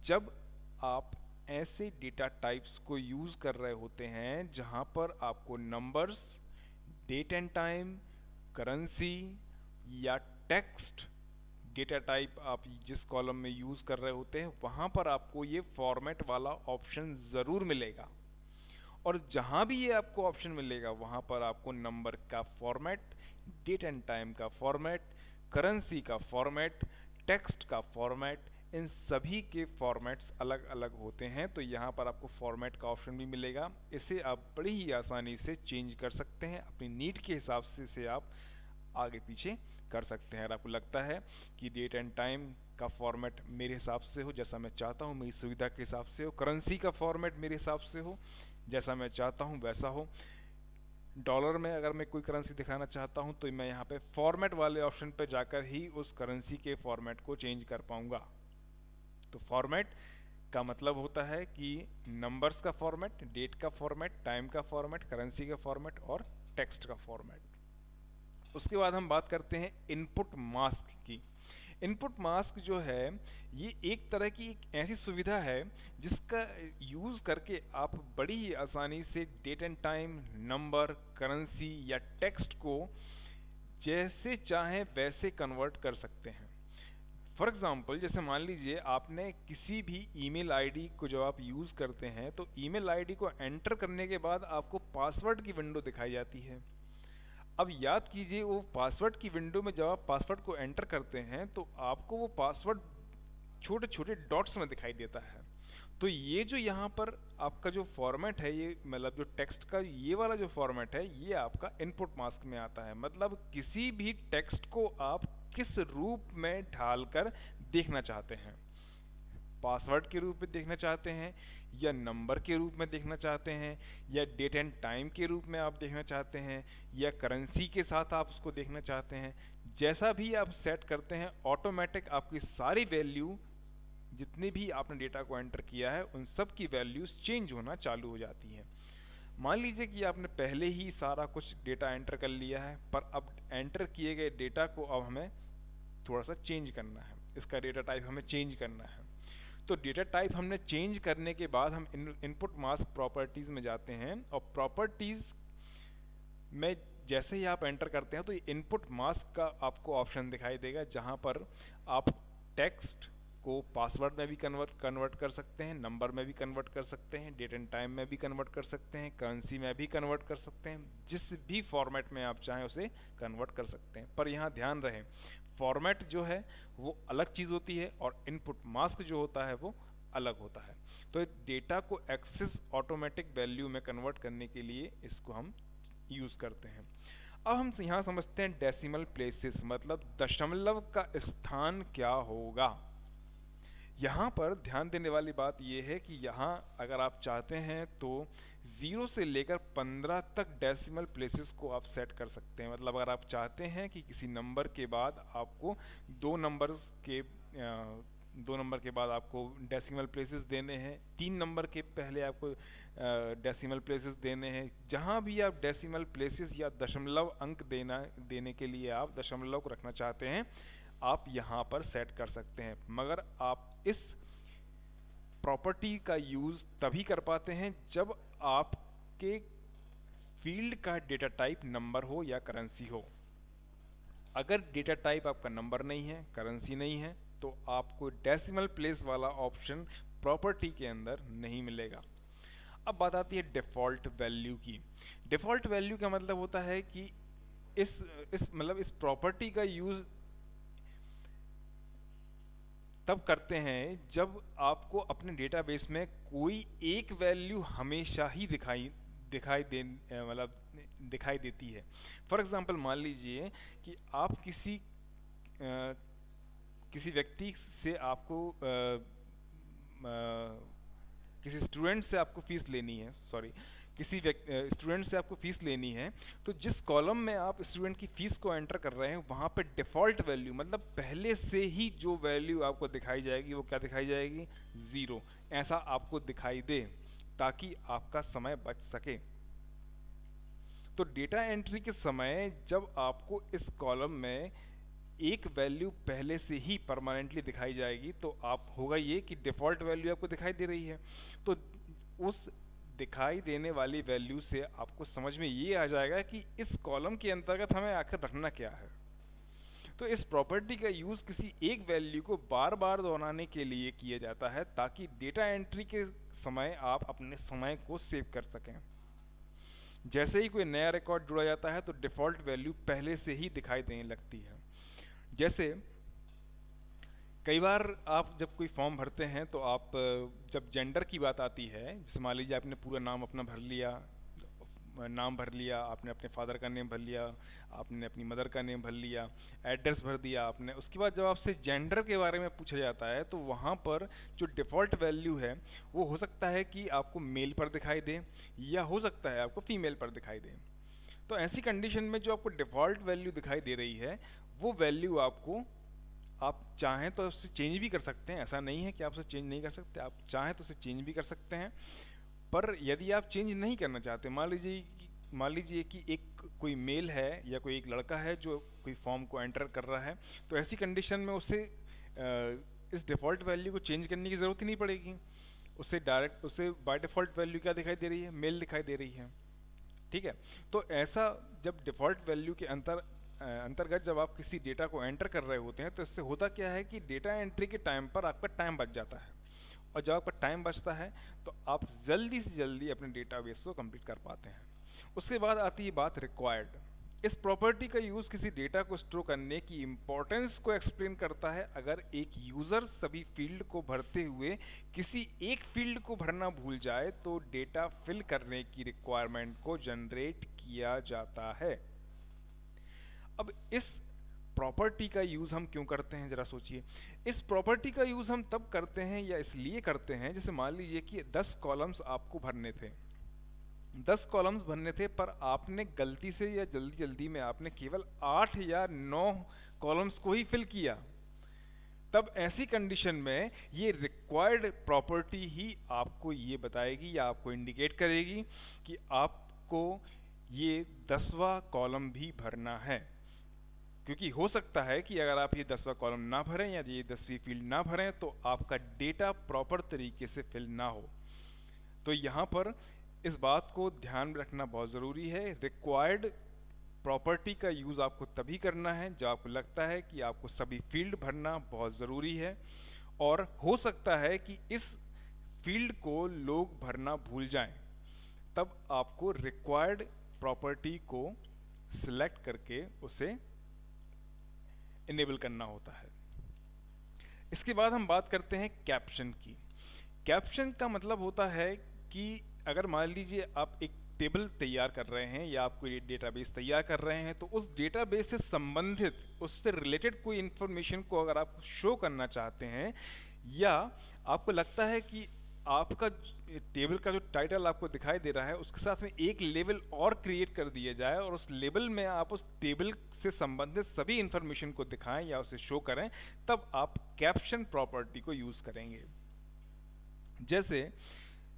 जब आप ऐसे डेटा टाइप्स को यूज कर रहे होते हैं जहां पर आपको numbers, date and time, currency या टेक्स्ट डेटा टाइप आप जिस कॉलम में यूज कर रहे होते हैं वहां पर आपको ये फॉर्मेट वाला ऑप्शन जरूर मिलेगा। और जहां भी ये आपको ऑप्शन मिलेगा वहां पर आपको नंबर का फॉर्मेट, डेट एंड टाइम का फॉर्मेट, करेंसी का फॉर्मेट, टेक्स्ट का फॉर्मेट, इन सभी के फॉर्मेट्स अलग अलग होते हैं। तो यहाँ पर आपको फॉर्मेट का ऑप्शन भी मिलेगा। इसे आप बड़ी ही आसानी से चेंज कर सकते हैं, अपनी नीड के हिसाब से इसे आप आगे पीछे कर सकते हैं। अगर आपको लगता है कि डेट एंड टाइम का फॉर्मेट मेरे हिसाब से हो, जैसा मैं चाहता हूँ, मेरी सुविधा के हिसाब से हो, करेंसी का फॉर्मेट मेरे हिसाब से हो, जैसा मैं चाहता हूँ वैसा हो, डॉलर में अगर मैं कोई करेंसी दिखाना चाहता हूँ तो मैं यहाँ पे फॉर्मेट वाले ऑप्शन पे जाकर ही उस करेंसी के फॉर्मेट को चेंज कर पाऊंगा। तो फॉर्मेट का मतलब होता है कि नंबर्स का फॉर्मेट, डेट का फॉर्मेट, टाइम का फॉर्मेट, करेंसी का फॉर्मेट और टेक्स्ट का फॉर्मेट। उसके बाद हम बात करते हैं इनपुट मास्क की। इनपुट मास्क जो है ये एक तरह की एक ऐसी सुविधा है जिसका यूज करके आप बड़ी ही आसानी से date and time, number, currency या टेक्स्ट को जैसे चाहें वैसे कन्वर्ट कर सकते हैं। फॉर एग्जाम्पल, जैसे मान लीजिए आपने किसी भी ईमेल आईडी को जब आप यूज करते हैं तो ईमेल आईडी को एंटर करने के बाद आपको पासवर्ड की विंडो दिखाई जाती है। अब याद कीजिए वो पासवर्ड की विंडो में जब आप पासवर्ड को एंटर करते हैं तो आपको वो पासवर्ड छोटे छोटे डॉट्स में दिखाई देता है। तो ये जो यहाँ पर आपका जो फॉर्मेट है, ये मतलब जो टेक्स्ट का ये वाला जो फॉर्मेट है ये आपका इनपुट मास्क में आता है। मतलब किसी भी टेक्स्ट को आप किस रूप में ढालकर देखना चाहते हैं, पासवर्ड के रूप में देखना चाहते हैं या नंबर के रूप में देखना चाहते हैं या डेट एंड टाइम के रूप में आप देखना चाहते हैं या करेंसी के साथ आप उसको देखना चाहते हैं, जैसा भी आप सेट करते हैं ऑटोमेटिक आपकी सारी वैल्यू, जितने भी आपने डेटा को एंटर किया है उन सब की वैल्यूज चेंज होना चालू हो जाती हैं। मान लीजिए कि आपने पहले ही सारा कुछ डेटा एंटर कर लिया है, पर अब एंटर किए गए डेटा को अब हमें थोड़ा सा चेंज करना है, इसका डेटा टाइप हमें चेंज करना है। तो डेटा टाइप हमने चेंज करने के बाद हम इनपुट मास्क प्रॉपर्टीज में जाते हैं, और प्रॉपर्टीज में जैसे ही आप एंटर करते हैं तो इनपुट मास्क का आपको ऑप्शन दिखाई देगा, जहां पर आप टेक्स्ट को पासवर्ड में भी कन्वर्ट कर सकते हैं, नंबर में भी कन्वर्ट कर सकते हैं, डेट एंड टाइम में भी कन्वर्ट कर सकते हैं, करेंसी में भी कन्वर्ट कर सकते हैं, जिस भी फॉर्मेट में आप चाहें उसे कन्वर्ट कर सकते हैं। पर यहाँ ध्यान रहे, फॉर्मेट जो है वो अलग चीज़ होती है और इनपुट मास्क जो होता है वो अलग होता है। तो डेटा को एक्सेस ऑटोमेटिक वैल्यू में कन्वर्ट करने के लिए इसको हम यूज़ करते हैं। अब हम यहाँ समझते हैं डेसिमल प्लेसेस, मतलब दशमलव का स्थान क्या होगा। यहाँ पर ध्यान देने वाली बात यह है कि यहाँ अगर आप चाहते हैं तो 0 से लेकर 15 तक डेसिमल प्लेसेस को आप सेट कर सकते हैं। मतलब अगर आप चाहते हैं कि किसी नंबर के बाद आपको दो नंबर के बाद आपको डेसिमल प्लेसेस देने हैं, 3 नंबर के पहले आपको डेसिमल प्लेसेस देने हैं, जहाँ भी आप डेसिमल प्लेसेस या दशमलव अंक देने के लिए आप दशमलव को रखना चाहते हैं, आप यहाँ पर सेट कर सकते हैं। मगर आप इस प्रॉपर्टी का यूज़ तभी कर पाते हैं जब आपके फील्ड का डेटा टाइप नंबर हो या करेंसी हो। अगर डेटा टाइप आपका नंबर नहीं है, करेंसी नहीं है, तो आपको डेसिमल प्लेस वाला ऑप्शन प्रॉपर्टी के अंदर नहीं मिलेगा। अब बात आती है डिफ़ॉल्ट वैल्यू की। डिफ़ॉल्ट वैल्यू का मतलब होता है कि इस प्रॉपर्टी का यूज़ तब करते हैं जब आपको अपने डेटाबेस में कोई एक वैल्यू हमेशा ही दिखाई देती है। फॉर एग्जांपल मान लीजिए कि आप किसी व्यक्ति से आपको किसी स्टूडेंट से आपको फीस लेनी है, किसी स्टूडेंट से आपको फीस लेनी है, तो जिस कॉलम में आप स्टूडेंट की फीस को एंटर कर रहे हैं वहाँ पे डिफ़ॉल्ट वैल्यू, मतलब पहले से ही जो वैल्यू आपको दिखाई जाएगी वो क्या दिखाई जाएगी, 0, ऐसा आपको दिखाई दे ताकि आपका समय बच सके। तो डेटा एंट्री के समय जब आपको इस कॉलम में एक वैल्यू पहले से ही परमानेंटली दिखाई जाएगी तो आप होगा ये कि डिफ़ॉल्ट वैल्यू आपको दिखाई दे रही है, तो उस दिखाई देने वाली वैल्यू से आपको समझ में ये आ जाएगा कि इस कॉलम के अंतर्गत हमें आखिर रखना क्या है। तो इस प्रॉपर्टी का यूज़ किसी एक वैल्यू को बार बार दोहराने के लिए किया जाता है ताकि डेटा एंट्री के समय आप अपने समय को सेव कर सकें। जैसे ही कोई नया रिकॉर्ड जुड़ा जाता है तो डिफ़ॉल्ट वैल्यू पहले से ही दिखाई देने लगती है। जैसे कई बार आप जब कोई फॉर्म भरते हैं तो आप जब जेंडर की बात आती है, जैसे मान लीजिए आपने पूरा नाम अपना भर लिया, आपने अपने फादर का नेम भर लिया, आपने अपनी मदर का नेम भर लिया, एड्रेस भर दिया आपने, उसके बाद जब आपसे जेंडर के बारे में पूछा जाता है तो वहाँ पर जो डिफ़ॉल्ट वैल्यू है वो हो सकता है कि आपको मेल पर दिखाई दे या हो सकता है आपको फीमेल पर दिखाई दे। तो ऐसी कंडीशन में जो आपको डिफ़ॉल्ट वैल्यू दिखाई दे रही है वो वैल्यू आप चाहें तो उससे चेंज भी कर सकते हैं, ऐसा नहीं है कि आप उसे चेंज नहीं कर सकते, आप चाहें तो उसे चेंज भी कर सकते हैं। पर यदि आप चेंज नहीं करना चाहते, मान लीजिए कि कोई मेल है या कोई एक लड़का है जो कोई फॉर्म को एंटर कर रहा है, तो ऐसी कंडीशन में उसे इस डिफ़ॉल्ट वैल्यू को चेंज करने की ज़रूरत ही नहीं पड़ेगी। उसे बाय डिफ़ॉल्ट वैल्यू क्या दिखाई दे रही है, मेल दिखाई दे रही है, ठीक है। तो ऐसा जब डिफ़ॉल्ट वैल्यू के अंतर्गत जब आप किसी डेटा को एंटर कर रहे होते हैं तो इससे होता क्या है कि डेटा एंट्री के टाइम पर आपका टाइम बच जाता है, और जब आपका टाइम बचता है तो आप जल्दी से जल्दी अपने डेटाबेस को कंप्लीट कर पाते हैं। उसके बाद आती है बात रिक्वायर्ड। इस प्रॉपर्टी का यूज़ किसी डेटा को स्टोर करने की इम्पोर्टेंस को एक्सप्लेन करता है। अगर एक यूज़र सभी फील्ड को भरते हुए किसी एक फील्ड को भरना भूल जाए तो डेटा फिल करने की रिक्वायरमेंट को जनरेट किया जाता है। अब इस प्रॉपर्टी का यूज़ हम क्यों करते हैं, ज़रा सोचिए। इस प्रॉपर्टी का यूज़ हम तब करते हैं या इसलिए करते हैं, जैसे मान लीजिए कि 10 कॉलम्स आपको भरने थे, 10 कॉलम्स भरने थे, पर आपने गलती से या जल्दी में आपने केवल 8 या 9 कॉलम्स को ही फिल किया। तब ऐसी कंडीशन में ये रिक्वायर्ड प्रॉपर्टी ही आपको ये बताएगी या आपको इंडिकेट करेगी कि आपको ये 10वां कॉलम भी भरना है, क्योंकि हो सकता है कि अगर आप ये 10वां कॉलम ना भरें या ये 10वीं फील्ड ना भरें तो आपका डेटा प्रॉपर तरीके से फिल ना हो। तो यहाँ पर इस बात को ध्यान में रखना बहुत ज़रूरी है। रिक्वायर्ड प्रॉपर्टी का यूज़ आपको तभी करना है जब आपको लगता है कि आपको सभी फील्ड भरना बहुत ज़रूरी है, और हो सकता है कि इस फील्ड को लोग भरना भूल जाएं, तब आपको रिक्वायर्ड प्रॉपर्टी को सिलेक्ट करके उसे इनेबल करना होता है। इसके बाद हम बात करते हैं कैप्शन की। कैप्शन का मतलब होता है कि अगर मान लीजिए आप एक टेबल तैयार कर रहे हैं या आप कोई डेटाबेस तैयार कर रहे हैं, तो उस डेटाबेस से संबंधित, उससे रिलेटेड कोई इंफॉर्मेशन को अगर आप शो करना चाहते हैं, या आपको लगता है कि आपका टेबल का जो टाइटल आपको दिखाई दे रहा है उसके साथ में एक लेवल और क्रिएट कर दिया जाए और उस लेवल में आप उस टेबल से संबंधित सभी इंफॉर्मेशन को दिखाएं या उसे शो करें, तब आप कैप्शन प्रॉपर्टी को यूज करेंगे। जैसे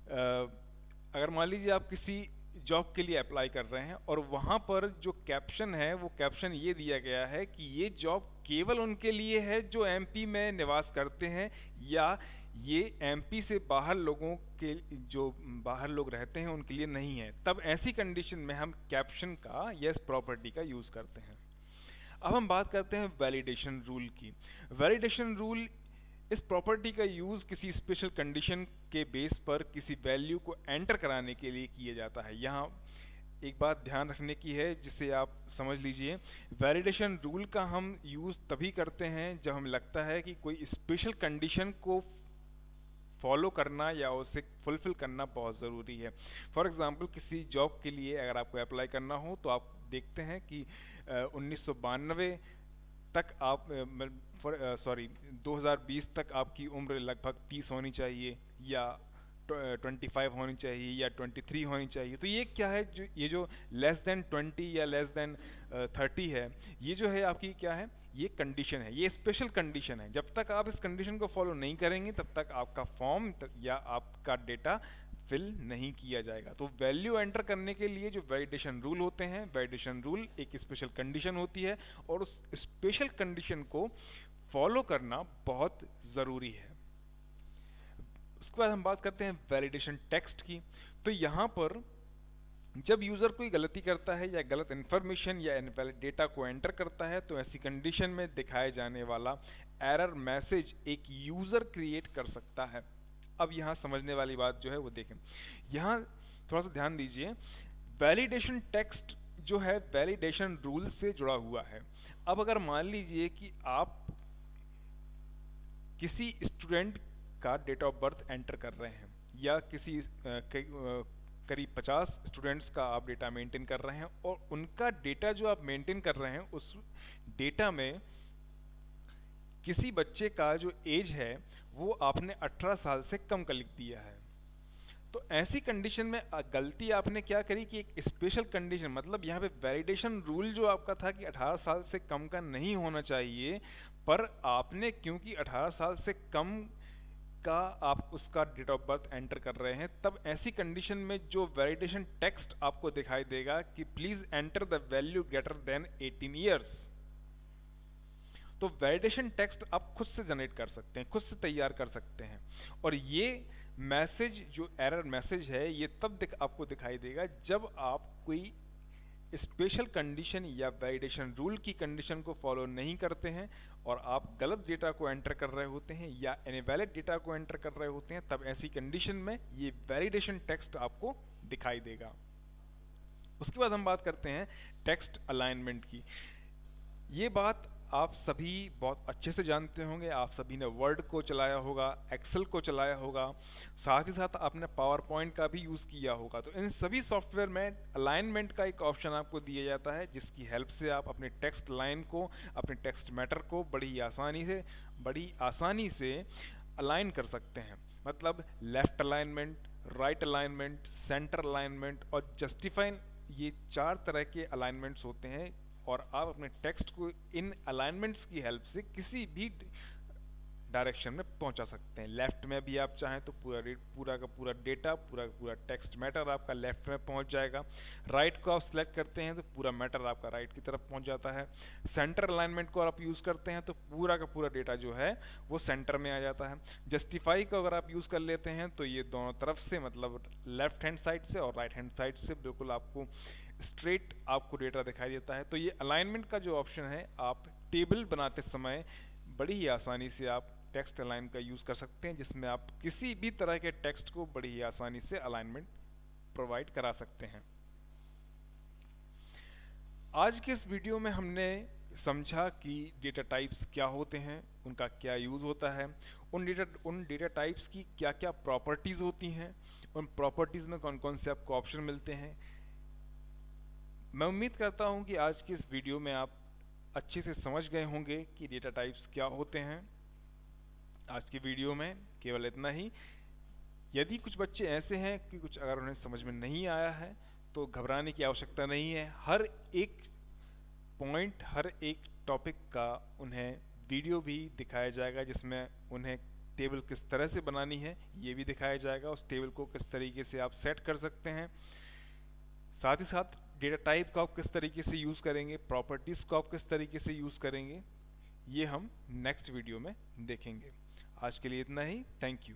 अगर मान लीजिए आप किसी जॉब के लिए अप्लाई कर रहे हैं और वहां पर जो कैप्शन है वो कैप्शन ये दिया गया है कि ये जॉब केवल उनके लिए है जो एमपी में निवास करते हैं, या ये एमपी से बाहर लोगों के, जो बाहर लोग रहते हैं उनके लिए नहीं है, तब ऐसी कंडीशन में हम कैप्शन का या इस प्रॉपर्टी का यूज करते हैं। अब हम बात करते हैं वैलिडेशन रूल की। वैलिडेशन रूल इस प्रॉपर्टी का यूज किसी स्पेशल कंडीशन के बेस पर किसी वैल्यू को एंटर कराने के लिए किया जाता है। यहाँ एक बात ध्यान रखने की है जिसे आप समझ लीजिए, वैलिडेशन रूल का हम यूज तभी करते हैं जब हमें लगता है कि कोई स्पेशल कंडीशन को फॉलो करना या उसे फुलफिल करना बहुत ज़रूरी है। फॉर एग्जांपल किसी जॉब के लिए अगर आपको अप्लाई करना हो तो आप देखते हैं कि 1992 तक आप 2020 तक आपकी उम्र लगभग 30 होनी चाहिए या 25 होनी चाहिए या 23 होनी चाहिए। तो ये क्या है, जो लेस देन 20 या लेस देन 30 है, ये जो है आपकी क्या है, ये कंडीशन है, ये स्पेशल कंडीशन है। जब तक आप इस कंडीशन को फॉलो नहीं करेंगे तब तक आपका फॉर्म या आपका डेटा फिल नहीं किया जाएगा। तो वैल्यू एंटर करने के लिए जो वैलिडेशन रूल होते हैं, वैलिडेशन रूल एक स्पेशल कंडीशन होती है और उस स्पेशल कंडीशन को फॉलो करना बहुत ज़रूरी है। उसके बाद हम बात करते हैं वैलिडेशन टेक्स्ट की। तो यहाँ पर जब यूज़र कोई गलती करता है या गलत इन्फॉर्मेशन या इनवैलिड डेटा को एंटर करता है, तो ऐसी कंडीशन में दिखाए जाने वाला एरर मैसेज एक यूज़र क्रिएट कर सकता है। अब यहाँ समझने वाली बात जो है वो देखें, यहाँ थोड़ा सा ध्यान दीजिए। वैलिडेशन टेक्स्ट जो है वैलिडेशन रूल से जुड़ा हुआ है। अब अगर मान लीजिए कि आप किसी स्टूडेंट का डेट ऑफ बर्थ एंटर कर रहे हैं या किसी करीब 50 स्टूडेंट्स का आप डेटा मेंटेन कर रहे हैं, और उनका डेटा जो आप मेंटेन कर रहे हैं उस डेटा में किसी बच्चे का जो एज है वो आपने 18 साल से कम का लिख दिया है। तो ऐसी कंडीशन में गलती आपने क्या करी कि एक स्पेशल कंडीशन, मतलब यहाँ पे वैलिडेशन रूल जो आपका था कि 18 साल से कम का नहीं होना चाहिए, पर आपने क्योंकि 18 साल से कम का आप उसका डेट ऑफ बर्थ एंटर कर रहे हैं, तब ऐसी कंडीशन में जो वैलिडेशन टेक्स्ट आपको दिखाई देगा कि please enter the value greater than 18 years. तो वैलिडेशन टेक्स्ट आप खुद से जनरेट कर सकते हैं, खुद से तैयार कर सकते हैं, और ये मैसेज जो एरर मैसेज है ये तब आपको दिखाई देगा जब आप कोई स्पेशल कंडीशन या वैलिडेशन रूल की कंडीशन को फॉलो नहीं करते हैं और आप गलत डेटा को एंटर कर रहे होते हैं या इनवैलिड डेटा को एंटर कर रहे होते हैं, तब ऐसी कंडीशन में ये वैलिडेशन टेक्स्ट आपको दिखाई देगा। उसके बाद हम बात करते हैं टेक्स्ट अलाइनमेंट की। ये बात आप सभी बहुत अच्छे से जानते होंगे, आप सभी ने वर्ड को चलाया होगा, एक्सेल को चलाया होगा, साथ ही साथ आपने पावर पॉइंट का भी यूज़ किया होगा। तो इन सभी सॉफ्टवेयर में अलाइनमेंट का एक ऑप्शन आपको दिया जाता है जिसकी हेल्प से आप अपने टेक्स्ट लाइन को, अपने टेक्स्ट मैटर को बड़ी आसानी से अलाइन कर सकते हैं। मतलब left alignment, right alignment, centre alignment और जस्टिफाइन, ये 4 तरह के अलाइनमेंट्स होते हैं और आप अपने टेक्स्ट को इन अलाइनमेंट्स की हेल्प से किसी भी डायरेक्शन में पहुंचा सकते हैं। लेफ्ट में भी आप चाहें तो पूरा का पूरा डेटा, पूरा का पूरा टेक्स्ट मैटर आपका लेफ्ट में पहुंच जाएगा। राइट को आप सिलेक्ट करते हैं तो पूरा मैटर आपका राइट की तरफ पहुंच जाता है। सेंटर अलाइनमेंट को आप यूज़ करते हैं तो पूरा का पूरा डेटा जो है वो सेंटर में आ जाता है। जस्टिफाई को अगर आप यूज़ कर लेते हैं तो ये दोनों तरफ से, मतलब लेफ्ट हैंड साइड से और राइट हैंड साइड से बिल्कुल आपको स्ट्रेट आपको डेटा दिखाई देता है। तो ये अलाइनमेंट का जो ऑप्शन है, आप टेबल बनाते समय बड़ी ही आसानी से आप टेक्स्ट अलाइन का यूज़ कर सकते हैं, जिसमें आप किसी भी तरह के टेक्स्ट को बड़ी ही आसानी से अलाइनमेंट प्रोवाइड करा सकते हैं। आज के इस वीडियो में हमने समझा कि डेटा टाइप्स क्या होते हैं, उनका क्या यूज़ होता है, उन डेटा टाइप्स की क्या क्या प्रॉपर्टीज़ होती हैं, उन प्रॉपर्टीज़ में कौन कौन से आपको ऑप्शन मिलते हैं। मैं उम्मीद करता हूं कि आज की इस वीडियो में आप अच्छे से समझ गए होंगे कि डेटा टाइप्स क्या होते हैं। आज की वीडियो में केवल इतना ही। यदि कुछ बच्चे ऐसे हैं कि कुछ अगर उन्हें समझ में नहीं आया है तो घबराने की आवश्यकता नहीं है। हर एक पॉइंट, हर एक टॉपिक का उन्हें वीडियो भी दिखाया जाएगा, जिसमें उन्हें टेबल किस तरह से बनानी है ये भी दिखाया जाएगा। उस टेबल को किस तरीके से आप सेट कर सकते हैं, साथ ही साथ डेटा टाइप को आप किस तरीके से यूज़ करेंगे, प्रॉपर्टीज़ को आप किस तरीके से यूज़ करेंगे, ये हम नेक्स्ट वीडियो में देखेंगे। आज के लिए इतना ही। Thank you.